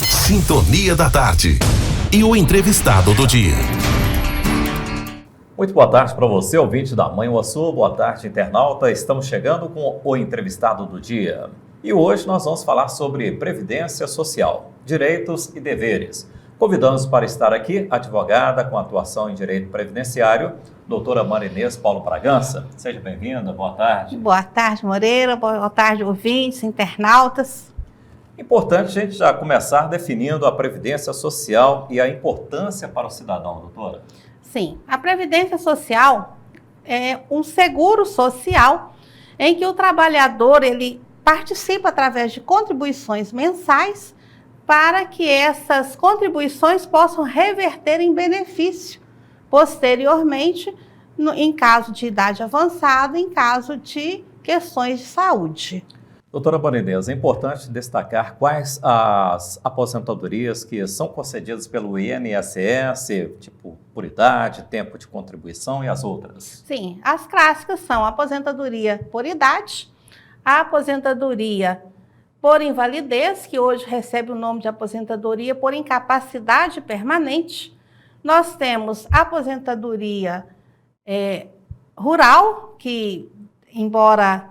Sintonia da Tarde. E o entrevistado do dia. Muito boa tarde para você, ouvinte da Manhuaçu. Boa tarde, internauta. Estamos chegando com o entrevistado do dia. E hoje nós vamos falar sobre Previdência Social, direitos e deveres. Convidamos para estar aqui a advogada com atuação em direito previdenciário, doutora Marinês Paulo Bragança. Seja bem-vinda, boa tarde. Boa tarde, Moreira. Boa tarde, ouvintes, internautas. Importante a gente já começar definindo a Previdência Social e a importância para o cidadão, doutora. Sim, a Previdência Social é um seguro social em que o trabalhador ele participa através de contribuições mensais para que essas contribuições possam reverter em benefício posteriormente, em caso de idade avançada, em caso de questões de saúde. Doutora Marinês, é importante destacar quais as aposentadorias que são concedidas pelo INSS, tipo por idade, tempo de contribuição e as outras. Sim, as clássicas são a aposentadoria por idade, a aposentadoria por invalidez, que hoje recebe o nome de aposentadoria por incapacidade permanente. Nós temos a aposentadoria rural, que embora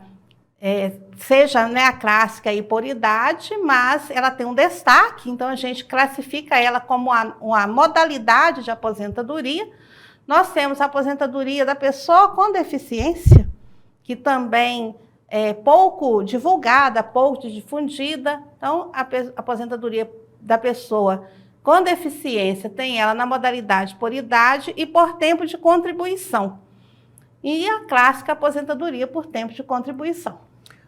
seja a clássica aí por idade, mas ela tem um destaque, então a gente classifica ela como uma modalidade de aposentadoria. Nós temos a aposentadoria da pessoa com deficiência, que também é pouco divulgada, pouco difundida. Então, a aposentadoria da pessoa com deficiência tem ela na modalidade por idade e por tempo de contribuição. E a clássica aposentadoria por tempo de contribuição.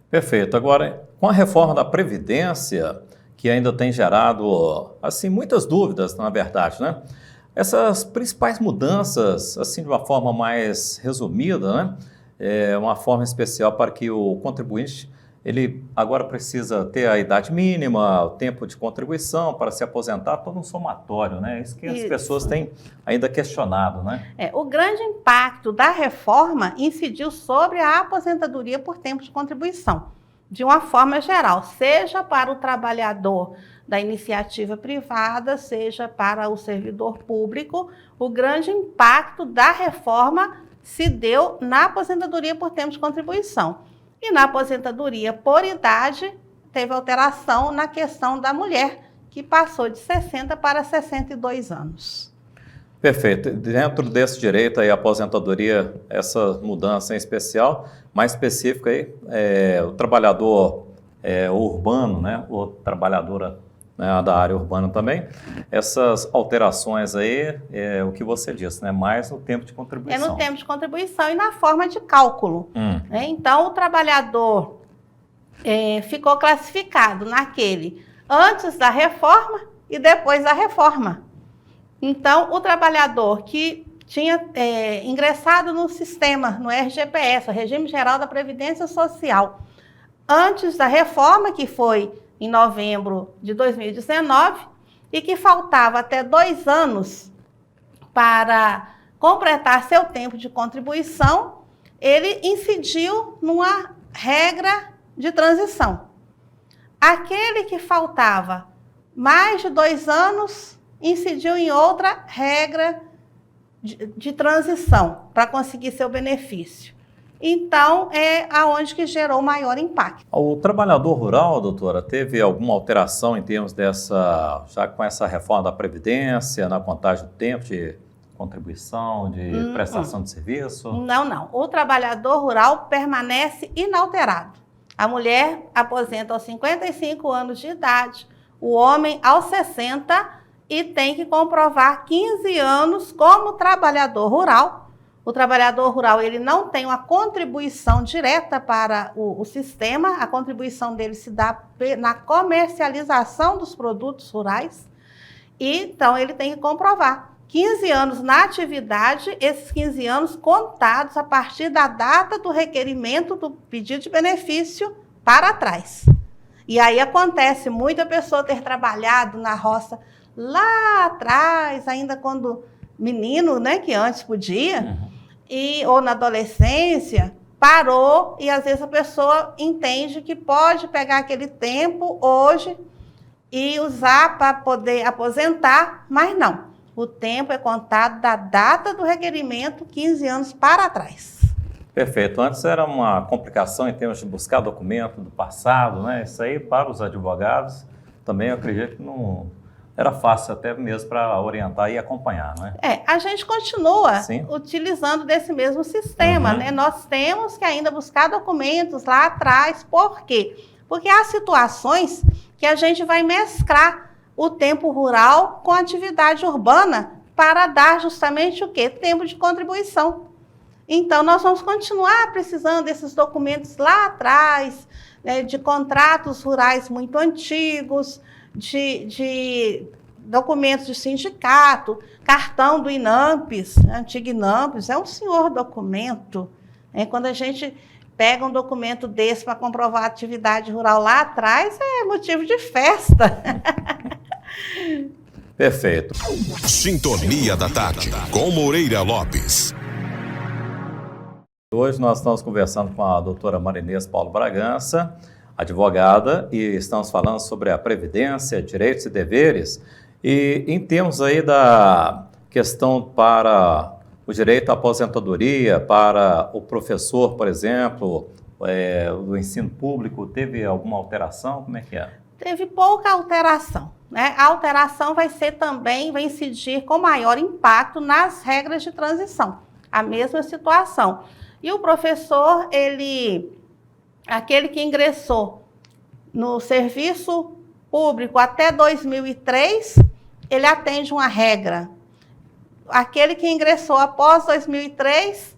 Perfeito. Agora, com a reforma da Previdência, que ainda tem gerado, assim, muitas dúvidas, na verdade, né? Essas principais mudanças, assim, de uma forma mais resumida, né? Uma forma especial para que o contribuinte, ele agora precisa ter a idade mínima, o tempo de contribuição para se aposentar, todo um somatório, né? Isso que as pessoas têm ainda questionado, né? O grande impacto da reforma incidiu sobre a aposentadoria por tempo de contribuição, de uma forma geral, seja para o trabalhador da iniciativa privada, seja para o servidor público. O grande impacto da reforma se deu na aposentadoria por tempo de contribuição. E na aposentadoria por idade, teve alteração na questão da mulher, que passou de 60 para 62 anos. Perfeito. Dentro desse direito aí, a aposentadoria, essa mudança em especial, mais específica aí, o trabalhador urbano, né, ou trabalhadora, né, da área urbana também, essas alterações aí, o que você disse, né, mais no tempo de contribuição. No tempo de contribuição e na forma de cálculo. Né? Então, o trabalhador ficou classificado naquele antes da reforma e depois da reforma. Então, o trabalhador que tinha ingressado no sistema, no RGPS, o Regime Geral da Previdência Social, antes da reforma, que foi em novembro de 2019, e que faltava até 2 anos para completar seu tempo de contribuição, ele incidiu numa regra de transição. Aquele que faltava mais de 2 anos incidiu em outra regra de transição para conseguir seu benefício. Então, é aonde que gerou maior impacto. O trabalhador rural, doutora, teve alguma alteração em termos já com essa reforma da Previdência, na contagem do tempo de contribuição, de prestação de serviço? Não. O trabalhador rural permanece inalterado. A mulher aposenta aos 55 anos de idade, o homem aos 60 e tem que comprovar 15 anos como trabalhador rural. O trabalhador rural ele não tem uma contribuição direta para o sistema, a contribuição dele se dá na comercialização dos produtos rurais, e então ele tem que comprovar 15 anos na atividade, esses 15 anos contados a partir da data do requerimento do pedido de benefício para trás. E aí acontece muita pessoa ter trabalhado na roça lá atrás, ainda quando menino, né, que antes podia, ou na adolescência, parou, e às vezes a pessoa entende que pode pegar aquele tempo hoje e usar para poder aposentar, mas não. O tempo é contado da data do requerimento, 15 anos para trás. Perfeito. Antes era uma complicação em termos de buscar documento do passado, né? Isso aí para os advogados também eu acredito que não era fácil até mesmo para orientar e acompanhar, não é? A gente continua Sim. utilizando desse mesmo sistema, né? Nós temos que ainda buscar documentos lá atrás. Por quê? Porque há situações que a gente vai mesclar o tempo rural com a atividade urbana para dar justamente o quê? Tempo de contribuição. Então, nós vamos continuar precisando desses documentos lá atrás, né, de contratos rurais muito antigos, de documentos de sindicato, cartão do INAMPES, antigo INAMPES, é um senhor documento. Quando a gente pega um documento desse para comprovar a atividade rural lá atrás, é motivo de festa. Perfeito. Sintonia da Tarde, com Moreira Lopes. Hoje nós estamos conversando com a doutora Marinês Paulo Bragança, advogada, e estamos falando sobre a previdência, direitos e deveres. E em termos aí da questão para o direito à aposentadoria, para o professor, por exemplo, do ensino público, teve alguma alteração? Como é que é? Teve pouca alteração, né? A alteração vai incidir com maior impacto nas regras de transição. A mesma situação. E o professor, aquele que ingressou no serviço público até 2003, ele atende uma regra. Aquele que ingressou após 2003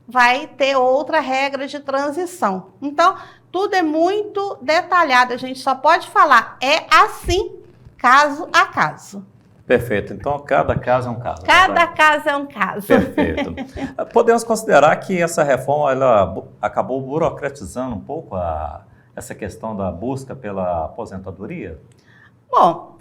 vai ter outra regra de transição. Então, tudo é muito detalhado, a gente só pode falar, é assim, caso a caso. Perfeito. Então, cada caso é um caso. Cada caso é um caso. Perfeito. Podemos considerar que essa reforma ela acabou burocratizando um pouco essa questão da busca pela aposentadoria? Bom,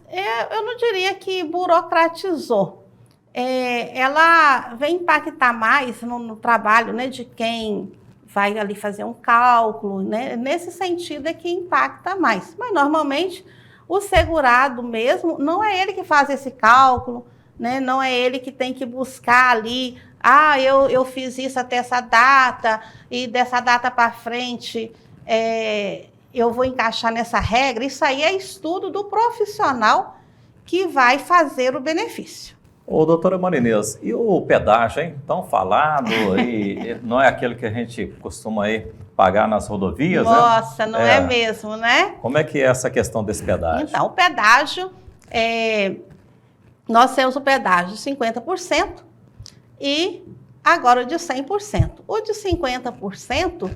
eu não diria que burocratizou. Ela vem impactar mais no trabalho, né, de quem vai ali fazer um cálculo, né? Nesse sentido é que impacta mais. Mas, normalmente, o segurado mesmo, não é ele que faz esse cálculo, né? Não é ele que tem que buscar ali, eu fiz isso até essa data, e dessa data para frente eu vou encaixar nessa regra. Isso aí é estudo do profissional que vai fazer o benefício. Ô, doutora Marinês, e o pedágio, hein? Tão falado, e não é aquele que a gente costuma aí pagar nas rodovias, né? Nossa, não é mesmo, né? Como é que é essa questão desse pedágio? Então, o pedágio, nós temos o pedágio de 50% e agora o de 100%. O de 50%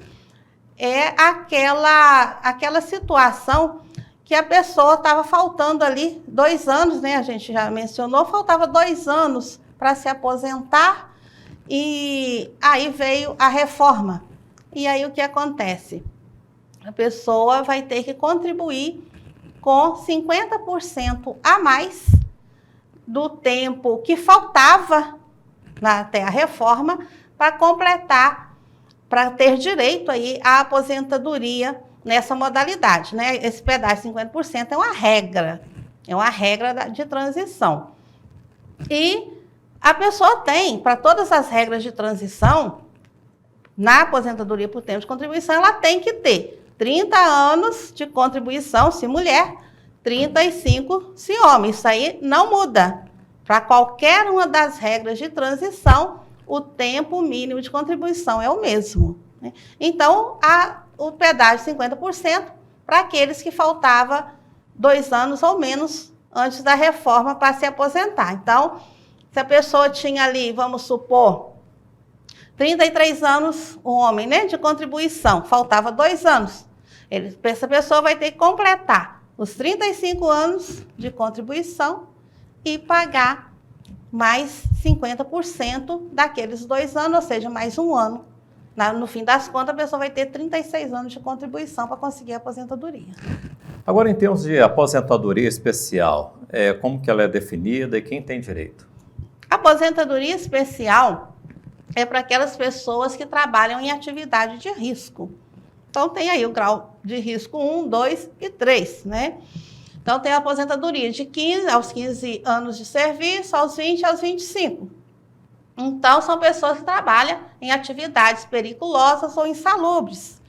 é aquela situação que a pessoa estava faltando ali 2 anos, né? A gente já mencionou, faltava 2 anos para se aposentar e aí veio a reforma. E aí o que acontece? A pessoa vai ter que contribuir com 50% a mais do tempo que faltava até a reforma para completar, para ter direito aí à aposentadoria nessa modalidade, né? Esse pedágio de 50% é uma regra de transição. E a pessoa tem, para todas as regras de transição, na aposentadoria por tempo de contribuição, ela tem que ter 30 anos de contribuição, se mulher, 35 se homem. Isso aí não muda. Para qualquer uma das regras de transição, o tempo mínimo de contribuição é o mesmo, né? Então, o pedágio de 50% para aqueles que faltava 2 anos ou menos antes da reforma para se aposentar. Então, se a pessoa tinha ali, vamos supor, 33 anos, o homem, né, de contribuição, faltava 2 anos. Essa pessoa vai ter que completar os 35 anos de contribuição e pagar mais 50% daqueles 2 anos, ou seja, mais 1 ano. No fim das contas, a pessoa vai ter 36 anos de contribuição para conseguir a aposentadoria. Agora, em termos de aposentadoria especial, como que ela é definida e quem tem direito? A aposentadoria especial é para aquelas pessoas que trabalham em atividade de risco. Então, tem aí o grau de risco 1, 2 e 3, né? Então, tem a aposentadoria de 15 aos 15 anos de serviço, aos 20 aos 25. Então, são pessoas que trabalham em atividades periculosas ou insalubres.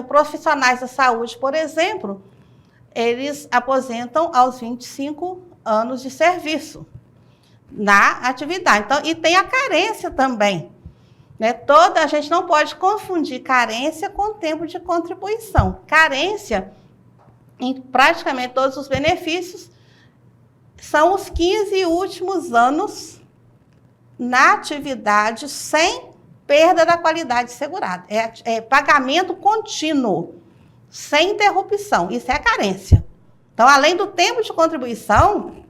Profissionais da saúde, por exemplo, eles aposentam aos 25 anos de serviço na atividade. Então, e tem a carência também. Né? A gente não pode confundir carência com tempo de contribuição. Carência, em praticamente todos os benefícios, são os 15 últimos anos na atividade sem perda da qualidade segurada. É pagamento contínuo, sem interrupção. Isso é a carência. Então, além do tempo de contribuição,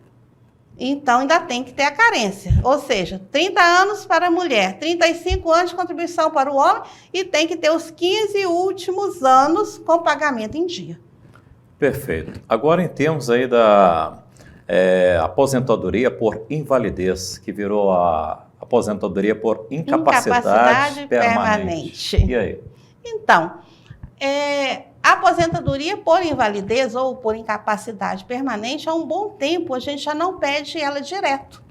então ainda tem que ter a carência. Ou seja, 30 anos para a mulher, 35 anos de contribuição para o homem e tem que ter os 15 últimos anos com pagamento em dia. Perfeito. Agora, em termos aí da aposentadoria por invalidez, que virou a aposentadoria por incapacidade permanente. E aí? Então, a aposentadoria por invalidez ou por incapacidade permanente, há um bom tempo a gente já não pede ela direto.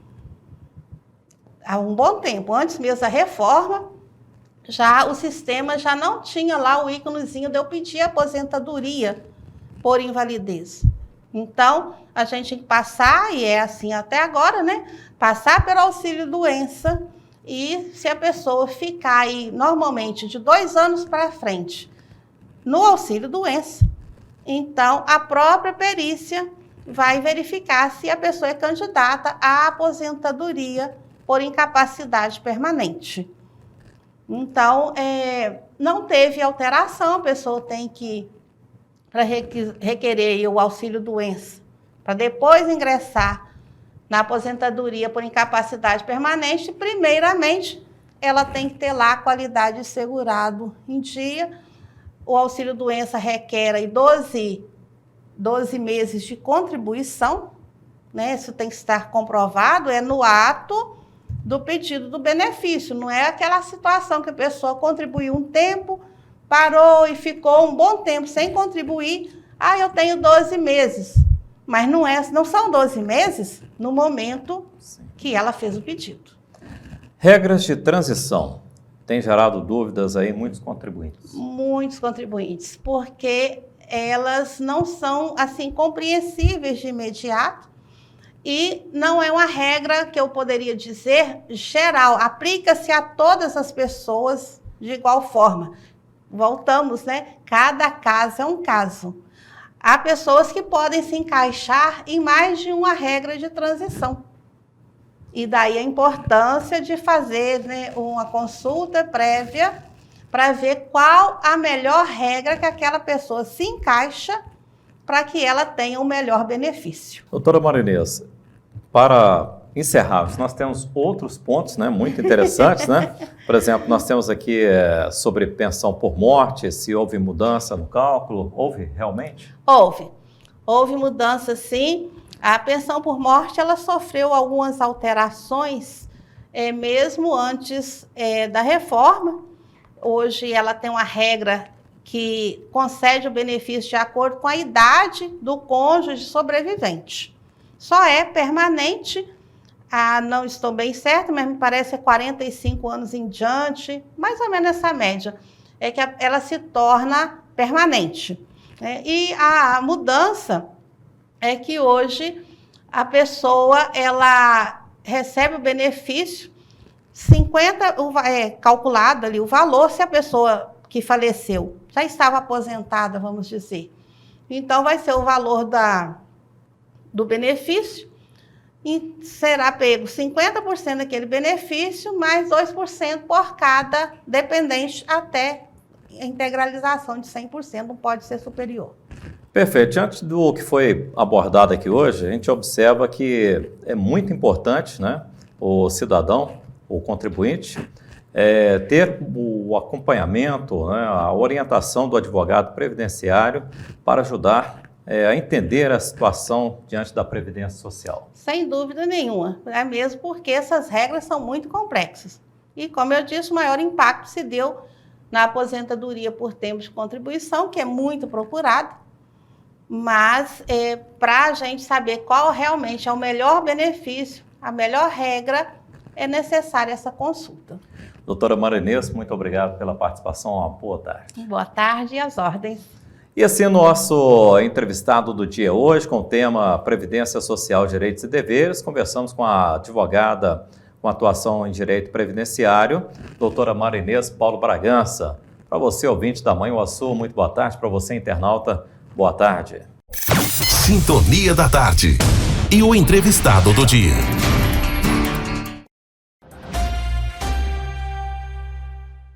Há um bom tempo, antes mesmo da reforma, o sistema já não tinha lá o íconezinho de eu pedir aposentadoria por invalidez. Então, a gente tem que passar, e é assim até agora, né? Passar pelo auxílio-doença e se a pessoa ficar aí, normalmente, de 2 anos para frente, no auxílio-doença, então a própria perícia vai verificar se a pessoa é candidata à aposentadoria por incapacidade permanente. Então, não teve alteração, a pessoa tem que para requerer o auxílio-doença, para depois ingressar na aposentadoria por incapacidade permanente, primeiramente, ela tem que ter lá a qualidade de segurado em dia. O auxílio-doença requer aí 12 meses de contribuição, né? Isso tem que estar comprovado, no ato do pedido do benefício, não é aquela situação que a pessoa contribuiu um tempo, parou e ficou um bom tempo sem contribuir. Eu tenho 12 meses. Mas não são 12 meses no momento que ela fez o pedido. Regras de transição. Tem gerado dúvidas aí muitos contribuintes. Muitos contribuintes, porque elas não são assim compreensíveis de imediato e não é uma regra que eu poderia dizer geral. Aplica-se a todas as pessoas de igual forma. Voltamos, né? Cada caso é um caso. Há pessoas que podem se encaixar em mais de uma regra de transição. E daí a importância de fazer, né, uma consulta prévia para ver qual a melhor regra que aquela pessoa se encaixa para que ela tenha o melhor benefício. Doutora Marinês, para encerrarmos, nós temos outros pontos, né, muito interessantes, né? Por exemplo, nós temos aqui sobre pensão por morte, se houve mudança no cálculo. Houve realmente? Houve mudança, sim. A pensão por morte, ela sofreu algumas alterações, mesmo antes da reforma. Hoje, ela tem uma regra que concede o benefício de acordo com a idade do cônjuge sobrevivente. Só é permanente, não estou bem certa, mas me parece 45 anos em diante, mais ou menos essa média, é que ela se torna permanente. E a mudança é que hoje a pessoa ela recebe o benefício 50, calculado ali o valor, se a pessoa que faleceu já estava aposentada, vamos dizer. Então, vai ser o valor do benefício e será pego 50% daquele benefício, mais 2% por cada dependente, até a integralização de 100%, não pode ser superior. Perfeito. Diante do que foi abordado aqui hoje, a gente observa que é muito importante, né, o cidadão, o contribuinte, ter o acompanhamento, né, a orientação do advogado previdenciário para ajudar a entender a situação diante da Previdência Social. Sem dúvida nenhuma, mesmo porque essas regras são muito complexas. E, como eu disse, o maior impacto se deu na aposentadoria por tempo de contribuição, que é muito procurada, mas para a gente saber qual realmente é o melhor benefício, a melhor regra, é necessária essa consulta. Doutora Marinês, muito obrigado pela participação. Uma boa tarde. Boa tarde e às ordens. E assim, nosso entrevistado do dia hoje, com o tema Previdência Social, Direitos e Deveres, conversamos com a advogada com atuação em Direito Previdenciário, doutora Marinês Paulo Bragança. Para você, ouvinte da Manhã Açu, muito boa tarde. Para você, internauta, boa tarde. Sintonia da Tarde. E o entrevistado do dia.